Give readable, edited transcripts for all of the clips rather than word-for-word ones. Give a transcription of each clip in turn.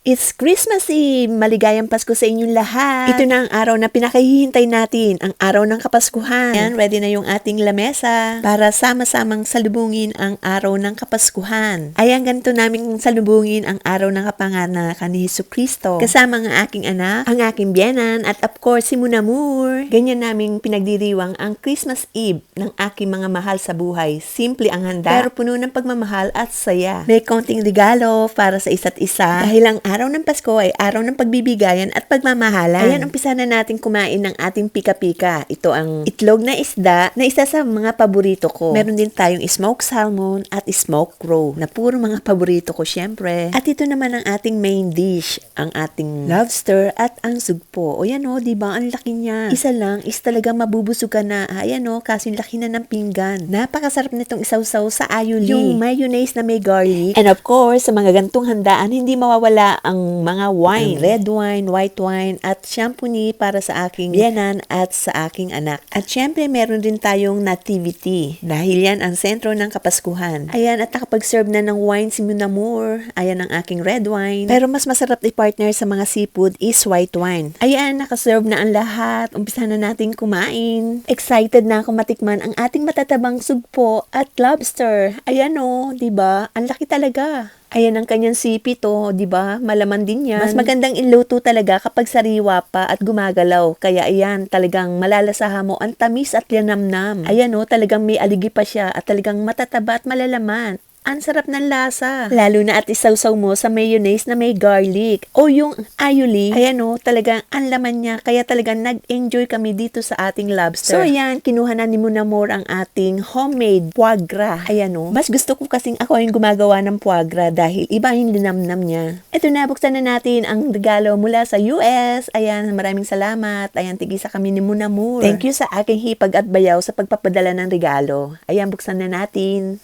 It's Christmas Eve! Maligayang Pasko sa inyong lahat! Ito na ang araw na pinakahihintay natin, ang araw ng Kapaskuhan. Ayan, ready na yung ating lamesa para sama-samang salubungin ang araw ng Kapaskuhan. Ayan, ganito namin salubungin ang araw ng kapanganakan ni Jesucristo. Kasama ang aking anak, ang aking biyenan, at of course, si Munamur. Ganyan namin pinagdiriwang ang Christmas Eve ng aking mga mahal sa buhay. Simple ang handa, pero puno ng pagmamahal at saya. May konting regalo para sa isa't isa. Dahil ang araw ng Pasko ay araw ng pagbibigayan at pagmamahalan. Ayan, umpisa na natin kumain ng ating pika-pika. Ito ang itlog na isda na isa sa mga paborito ko. Meron din tayong smoked salmon at smoked crow na puro mga paborito ko syempre. At ito naman ang ating main dish, ang ating lobster at ang sugpo. O yan o, diba? Ang laki niya. Isa lang is talagang mabubusog ka na. Ayan o, kasi laki na ng pinggan. Napakasarap nitong isaw-saw sa aioli. Yung mayonnaise na may garlic. And of course, sa mga gantong handaan, hindi mawawala ang mga wine, red wine, white wine, at champagny para sa aking biyenan at sa aking anak. At syempre, meron din tayong nativity. Dahil yan ang sentro ng Kapaskuhan. Ayan, at nakapag-serve na ng wine si Munamur. Ayan ang aking red wine. Pero mas masarap i-partner sa mga seafood is white wine. Ayan, nakaserve na ang lahat. Umpisa na natin kumain. Excited na ako matikman ang ating matatabang sugpo at lobster. Ayan o, diba? Ang laki talaga. Ayan ang kanyang sipit oh, 'di ba? Malaman din 'yan. Mas magandang iluto talaga kapag sariwa pa at gumagalaw. Kaya ayan, talagang malalasahan mo ang tamis at linamnam. Ayan oh, talagang may aligi pa siya at talagang matataba at malalaman. Ang sarap ng lasa. Lalo na at isawsaw mo sa mayonnaise na may garlic. O yung aioli, ayan o, talagang ang laman niya. Kaya talagang nag-enjoy kami dito sa ating lobster. So ayan, kinuha na ni Munamor ang ating homemade foie gras. Ayan o, mas gusto ko kasing ako yung gumagawa ng foie gras dahil iba yung linamnam niya. Ito na, buksan na natin ang regalo mula sa US. Ayan, maraming salamat. Ayan, tigisa kami ni Munamor. Thank you sa aking hipag at bayaw sa pagpapadala ng regalo. Ayan, buksan na natin.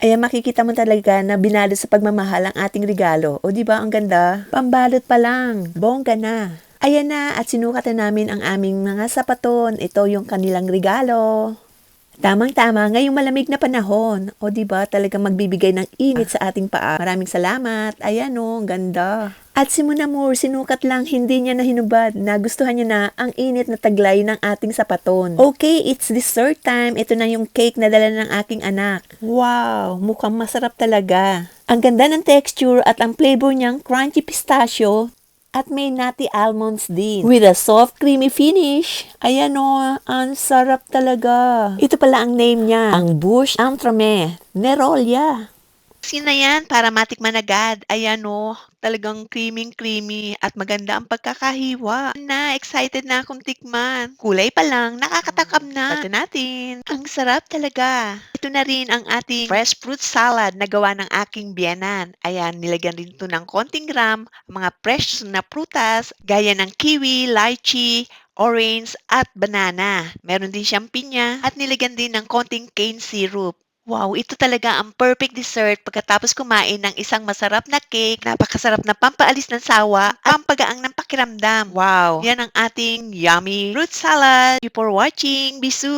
Ayan, makikita mo talaga na binalot sa pagmamahal ang ating regalo. O diba, ang ganda? Pambalot pa lang. Bongga na. Ayan na, at sinukat na namin ang aming mga sapaton. Ito yung kanilang regalo. Tamang-tama, ngayong malamig na panahon. O diba, talagang magbibigay ng init sa ating paa. Maraming salamat. Ayan o, ang ganda. At si Munamur, sinukat lang, hindi niya nahinubad. Nagustuhan niya na ang init na taglay ng ating sapaton. Okay, it's dessert time. Ito na yung cake na dala ng aking anak. Wow, mukhang masarap talaga. Ang ganda ng texture at ang flavor niyang crunchy pistachio. At may nutty almonds din. With a soft, creamy finish. Ayan o, ang sarap talaga. Ito pala ang name niya. Ang Bush Entremet Nerolia. Sina yan para matikman agad. Ayan o, talagang creamy at maganda ang pagkakahiwa. Excited na akong tikman. Kulay pa lang, nakakatakam na. Ito natin. Ang sarap talaga. Ito na rin ang ating fresh fruit salad na gawa ng aking biyenan. Ayan, nilagyan rin ito ng konting gram, mga fresh na prutas, gaya ng kiwi, lychee, orange, at banana. Meron din siyang pinya at nilagyan din ng konting cane syrup. Wow, ito talaga ang perfect dessert pagkatapos kumain ng isang masarap na cake, napakasarap na pampaalis ng sawa at pampagaang ng pakiramdam. Wow, yan ang ating yummy fruit salad. Thank you for watching. Bisu!